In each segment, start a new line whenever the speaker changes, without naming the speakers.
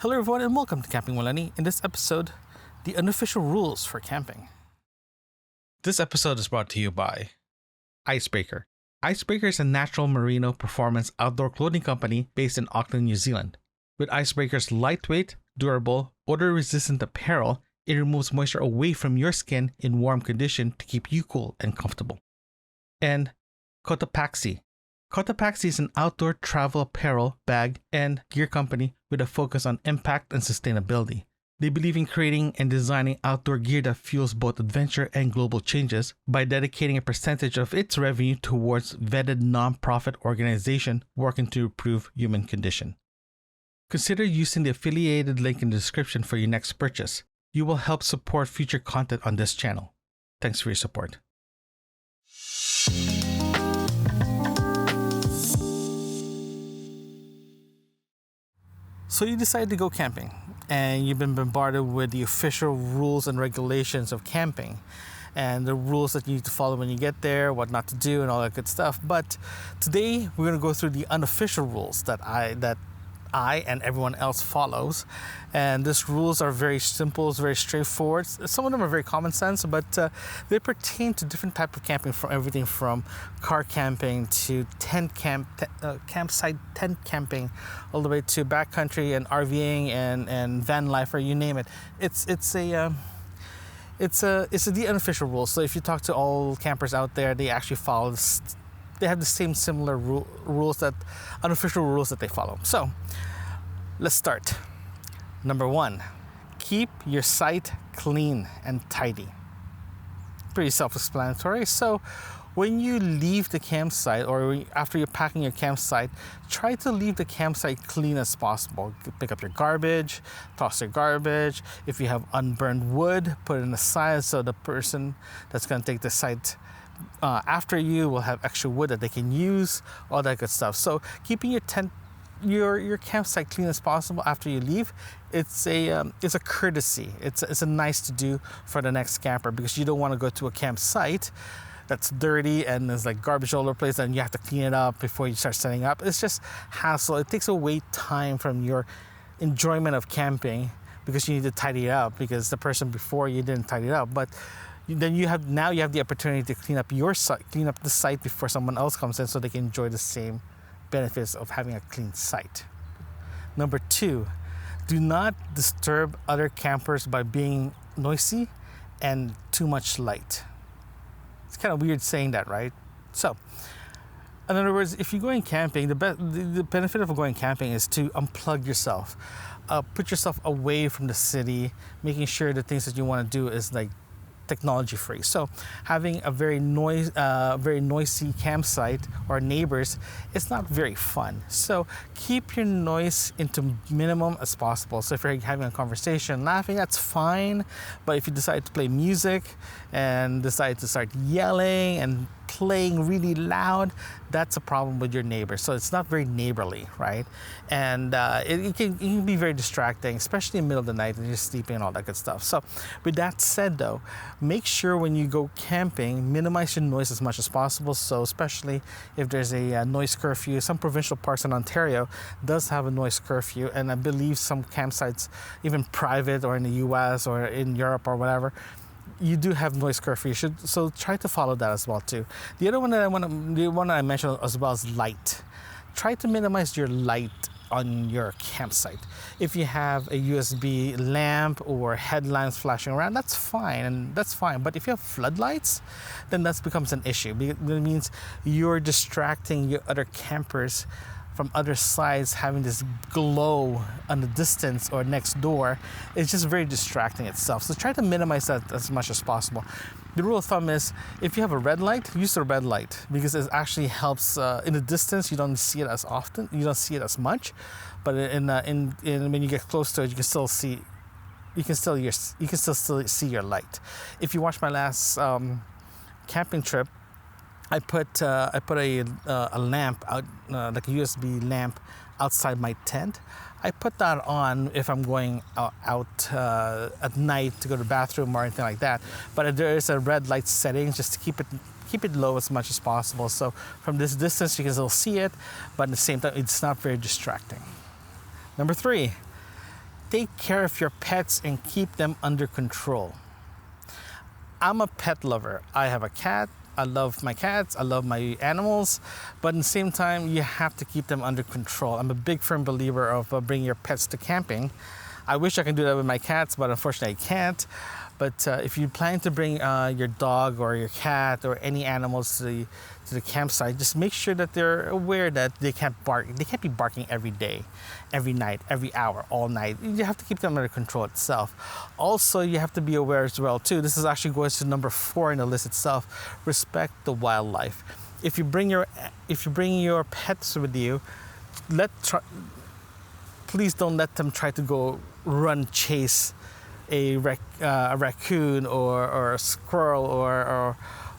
Hello everyone and welcome to Camping with Lenny. In this episode, the unofficial rules for camping. This episode is brought to you by Icebreaker. Icebreaker is a natural merino performance outdoor clothing company based in Auckland, New Zealand. With Icebreaker's lightweight, durable, odor-resistant apparel, it removes moisture away from your skin in warm condition to keep you cool and comfortable. And Cotopaxi. Cotopaxi is an outdoor travel apparel, bag, and gear company with a focus on impact and sustainability. They believe in creating and designing outdoor gear that fuels both adventure and global changes by dedicating a percentage of its revenue towards vetted non-profit organization working to improve human condition. Consider using the affiliated link in the description for your next purchase. You will help support future content on this channel. Thanks for your support. So you decide to go camping, and you've been bombarded with the official rules and regulations of camping, and the rules that you need to follow when you get there, what not to do, and all that good stuff. But today we're going to go through the unofficial rules that I and everyone else follows. And these rules are very simple, it's very straightforward. Some of them are very common sense, but they pertain to different type of camping, from everything from car camping to campsite tent camping, all the way to backcountry and RVing and van life, or you name it. It's the unofficial rules. So if you talk to all campers out there, they actually follow this. They have the same similar unofficial rules that they follow. So let's start. Number 1, keep your site clean and tidy. Pretty self-explanatory. So when you leave the campsite, or after you're packing your campsite, try to leave the campsite clean as possible. Pick up your garbage, toss your garbage. If you have unburned wood, put it in the side so the person that's going to take the site after you will have extra wood that they can use, all that good stuff. So keeping your tent, your campsite clean as possible after you leave, it's a courtesy. It's a nice to do for the next camper, because you don't want to go to a campsite that's dirty and there's like garbage all over the place and you have to clean it up before you start setting up. It's just hassle. It takes away time from your enjoyment of camping, because you need to tidy it up because the person before you didn't tidy it up. But then you have the opportunity to clean up the site before someone else comes in, so they can enjoy the same benefits of having a clean site. Number 2, do not disturb other campers by being noisy and too much light. It's kind of weird saying that, right? So, in other words, if you're going camping, the benefit of going camping is to unplug yourself, put yourself away from the city, making sure the things that you want to do is like technology free. So having a very noisy campsite or neighbors, it's not very fun. So keep your noise into minimum as possible. So if you're having a conversation, laughing, that's fine. But if you decide to play music and decide to start yelling and playing really loud, that's a problem with your neighbor. So it's not very neighborly, right? And it can be very distracting, especially in the middle of the night and you're sleeping and all that good stuff. So with that said though, make sure when you go camping, minimize your noise as much as possible. So especially if there's a noise curfew, some provincial parks in Ontario does have a noise curfew, and I believe some campsites, even private or in the US or in Europe or whatever, you do have noise curfew. So try to follow that as well too. The other one that I mentioned as well is light. Try to minimize your light on your campsite. If you have a USB lamp or headlamps flashing around, that's fine. But if you have floodlights, then that becomes an issue. It means you're distracting your other campers from other sides, having this glow on the distance or next door. It's just very distracting itself. So try to minimize that as much as possible. The rule of thumb is, if you have a red light, use the red light, because it actually helps in the distance. You don't see it as often, you don't see it as much, but in when you get close to it, you can still see your light. If you watch my last camping trip, I put a lamp out, like a USB lamp, outside my tent. I put that on if I'm going out at night to go to the bathroom or anything like that. But there is a red light setting just to keep it low as much as possible. So from this distance you can still see it, but at the same time it's not very distracting. Number 3, take care of your pets and keep them under control. I'm a pet lover. I have a cat. I love my cats. I love my animals. But at the same time, you have to keep them under control. I'm a big firm believer of bringing your pets to camping. I wish I could do that with my cats, but unfortunately I can't. But if you plan to bring your dog or your cat or any animals to the campsite, just make sure that they're aware that they can't bark. They can't be barking every day, every night, every hour, all night. You have to keep them under control itself. Also, you have to be aware as well too. This is actually going to number 4 in the list itself. Respect the wildlife. If you bring your pets with you, please don't let them try to go run chase a raccoon or a squirrel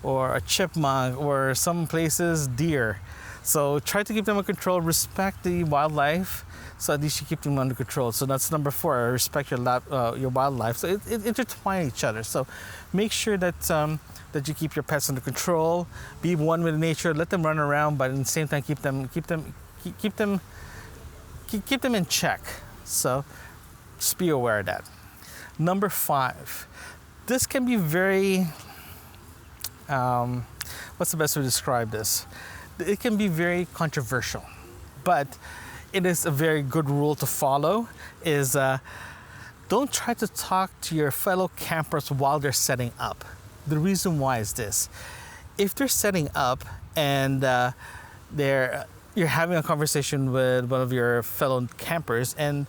or a chipmunk, or some places deer. So try to keep them under control. Respect the wildlife, so at least you keep them under control. So that's number 4. Respect your wildlife. So it intertwine each other. So make sure that that you keep your pets under control. Be one with nature. Let them run around, but at the same time keep them in check. So just be aware of that. Number 5. This can be very, what's the best way to describe this? It can be very controversial, but it is a very good rule to follow, is don't try to talk to your fellow campers while they're setting up. The reason why is this. If they're setting up and you're having a conversation with one of your fellow campers, and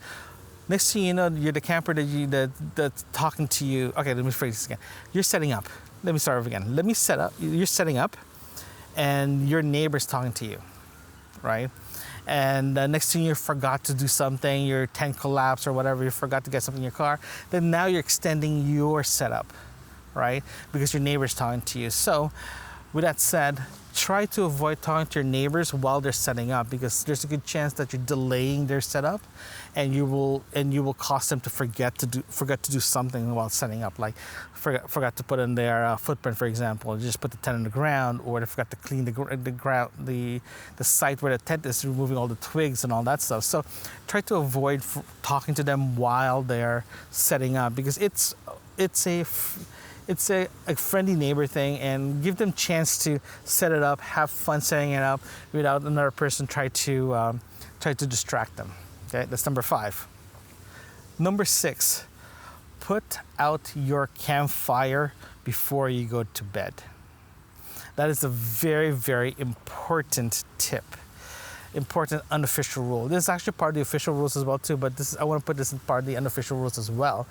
next thing you know, you're the camper that's talking to you. Okay, let me phrase this again. You're setting up. Let me start over again. You're setting up, and your neighbor's talking to you, right? And next thing you forgot to do something, your tent collapsed or whatever, you forgot to get something in your car, then now you're extending your setup, right? Because your neighbor's talking to you. So with that said, try to avoid talking to your neighbors while they're setting up, because there's a good chance that you're delaying their setup, and you will cause them to forget to do something while setting up, like forgot to put in their footprint, for example. Just put the tent on the ground, or they forgot to clean the site where the tent is, removing all the twigs and all that stuff. So try to avoid talking to them while they're setting up, because it's a friendly neighbor thing, and give them chance to set it up, have fun setting it up without another person try to distract them. Okay, that's number 5. Number 6, put out your campfire before you go to bed. That is a very, very important tip. Important unofficial rule. This is actually part of the official rules as well too, but I want to put this in part of the unofficial rules as well,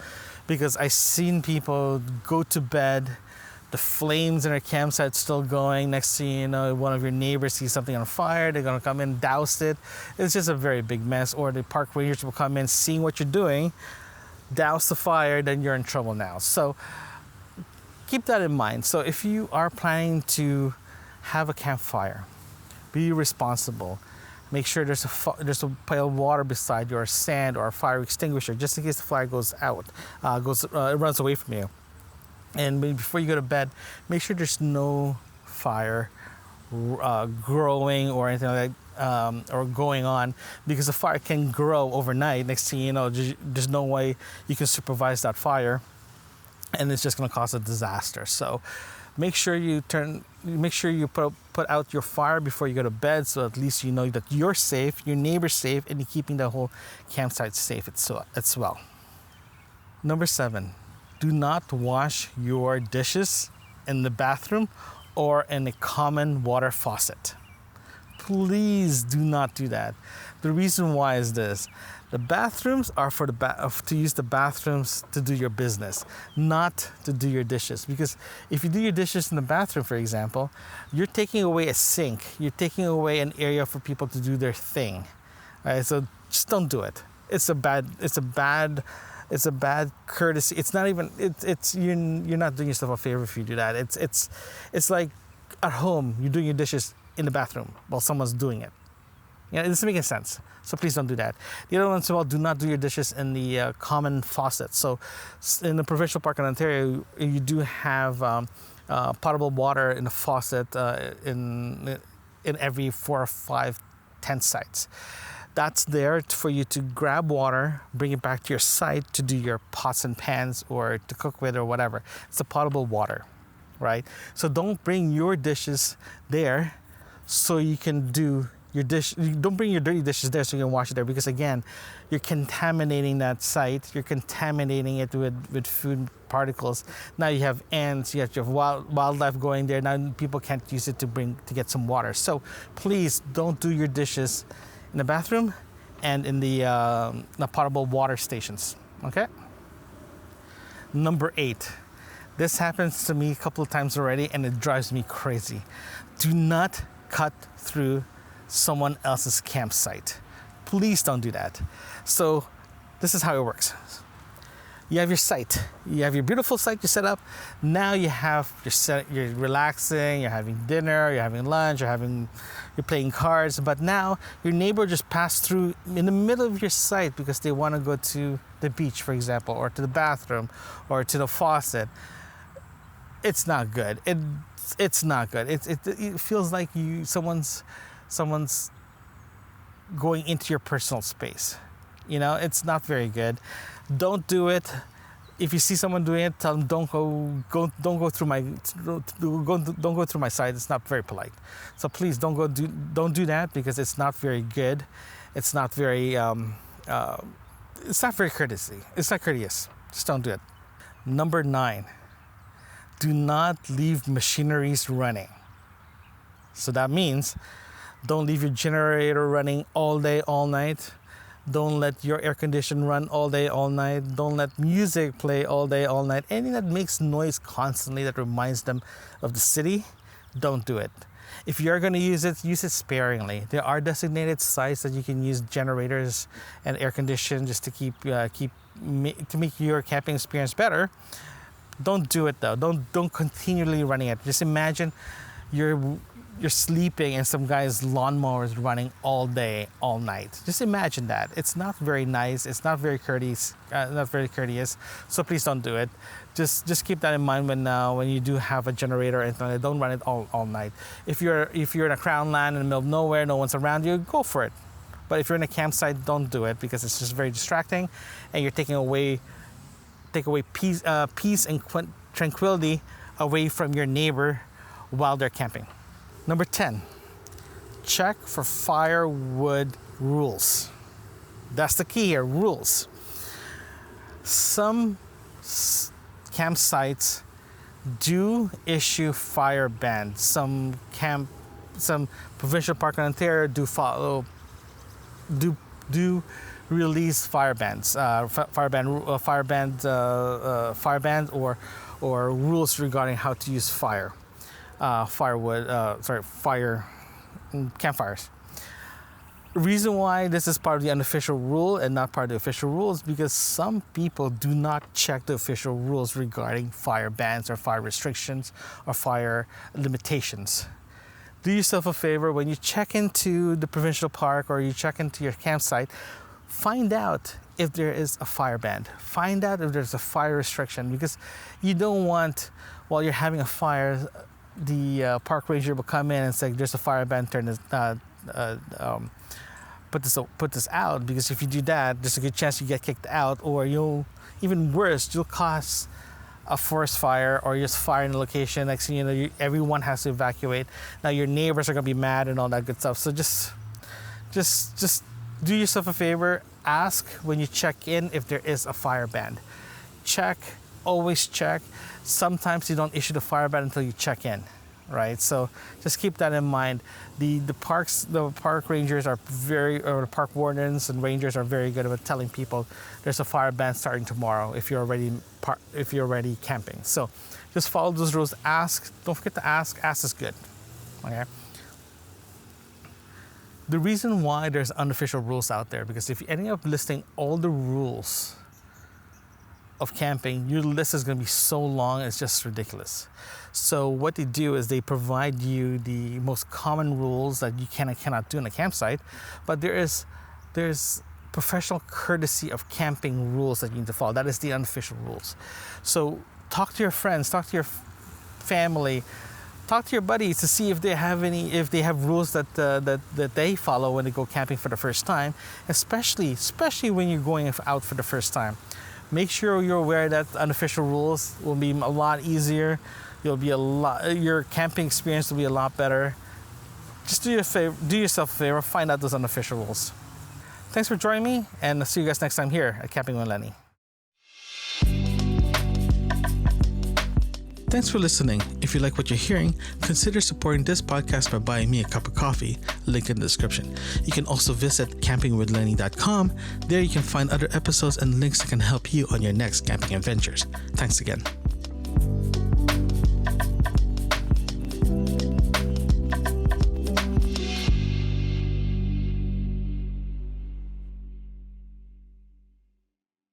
because I've seen people go to bed, the flames in their campsite still going. Next thing you know, one of your neighbors sees something on fire, they're gonna come in, douse it. It's just a very big mess. Or the park rangers will come in, seeing what you're doing, douse the fire, then you're in trouble now. So keep that in mind. So if you are planning to have a campfire, be responsible. Make sure there's a pile of water beside you, or sand, or a fire extinguisher, just in case the fire goes out, it runs away from you. And before you go to bed, make sure there's no fire growing or anything like that, or going on, because the fire can grow overnight. Next thing you know, there's no way you can supervise that fire, and it's just going to cause a disaster. So make sure you put out your fire before you go to bed, so at least you know that you're safe, your neighbor's safe, and you're keeping the whole campsite safe as well. Number 7, do not wash your dishes in the bathroom or in a common water faucet. Please do not do that. The reason why is this. The bathrooms are for to use the bathrooms to do your business, not to do your dishes. Because if you do your dishes in the bathroom, for example, you're taking away a sink. You're taking away an area for people to do their thing. Right? So just don't do it. It's a bad courtesy. It's not even. You're not doing yourself a favor if you do that. It's like at home you're doing your dishes in the bathroom while someone's doing it. Yeah, it doesn't make any sense. So please don't do that. The other one as well, do not do your dishes in the common faucet. So in the provincial park in Ontario, you do have potable water in the faucet in every 4 or 5 tent sites. That's there for you to grab water, bring it back to your site to do your pots and pans or to cook with or whatever. It's a potable water, right? So don't bring your dishes there so you can do your dish. Don't bring your dirty dishes there so you can wash it there, because again, you're contaminating that site. You're contaminating it with food particles. Now you have ants, you have your wildlife going there. Now people can't use it to get some water. So please don't do your dishes in the bathroom and in the potable water stations, okay? Number 8. This happens to me a couple of times already and it drives me crazy. Do not cut through someone else's campsite. Please don't do that. So this is how it works. You have your site. You have your beautiful site you set up. Now you have you're relaxing, you're having dinner, you're having lunch, you're playing cards, but now your neighbor just passed through in the middle of your site because they want to go to the beach, for example, or to the bathroom, or to the faucet. It's not good. It's not good. It feels like someone's going into your personal space. You know, it's not very good. Don't do it. If you see someone doing it, tell them don't go through my site. It's not very polite. So please don't do that, because it's not very good. It's not very courteous. It's not courteous. Just don't do it. Number 9. Do not leave machineries running. So that means don't leave your generator running all day, all night. Don't let your air conditioner run all day, all night. Don't let music play all day, all night. Anything that makes noise constantly that reminds them of the city, don't do it. If you're going to use it sparingly. There are designated sites that you can use generators and air conditioning just to make your camping experience better. Don't do it though. Don't continually running it. Just imagine you're sleeping and some guy's lawnmower is running all day, all night. Just imagine that. It's not very nice. It's not very courteous. So please don't do it. Just keep that in mind when you do have a generator and don't run it all night. If you're in a crown land in the middle of nowhere, no one's around you, go for it. But if you're in a campsite, don't do it, because it's just very distracting, and you're taking away peace and tranquility away from your neighbor while they're camping. Number 10, check for firewood rules. That's the key here, rules. Some campsites do issue fire bans. Some provincial park in Ontario do release fire bans, fire bans or rules regarding how to use campfires. The reason why this is part of the unofficial rule and not part of the official rules is because some people do not check the official rules regarding fire bans or fire restrictions or fire limitations. Do yourself a favor, when you check into the provincial park or you check into your campsite, find out if there is a fire ban. Find out if there's a fire restriction, because you don't want, while you're having a fire, the park ranger will come in and say there's a fire ban, put this out, because if you do that, there's a good chance you get kicked out, or you'll cause a forest fire or just fire in the location. Next thing you know, everyone has to evacuate. Now your neighbors are gonna be mad and all that good stuff. So just do yourself a favor. Ask when you check in if there is a fire ban. Check, always check. Sometimes you don't issue the fire ban until you check in, right? So just keep that in mind. The park rangers or the park wardens and rangers are very good about telling people there's a fire ban starting tomorrow if you're already camping. So just follow those rules. Ask. Don't forget to ask. Ask is good. Okay. The reason why there's unofficial rules out there, because if you end up listing all the rules of camping, your list is going to be so long, it's just ridiculous. So what they do is they provide you the most common rules that you can and cannot do in a campsite, but there's professional courtesy of camping rules that you need to follow. That is the unofficial rules. So talk to your friends, talk to your family, Talk to your buddies to see if they have rules that they follow when they go camping for the first time, especially when you're going out for the first time. Make sure you're aware that unofficial rules will be a lot easier. Your camping experience will be a lot better. Just do yourself a favor, find out those unofficial rules. Thanks for joining me, and I'll see you guys next time here at Camping with Lenny. Thanks for listening. If you like what you're hearing, consider supporting this podcast by buying me a cup of coffee, link in the description. You can also visit campingwithlenny.com. There you can find other episodes and links that can help you on your next camping adventures. Thanks again.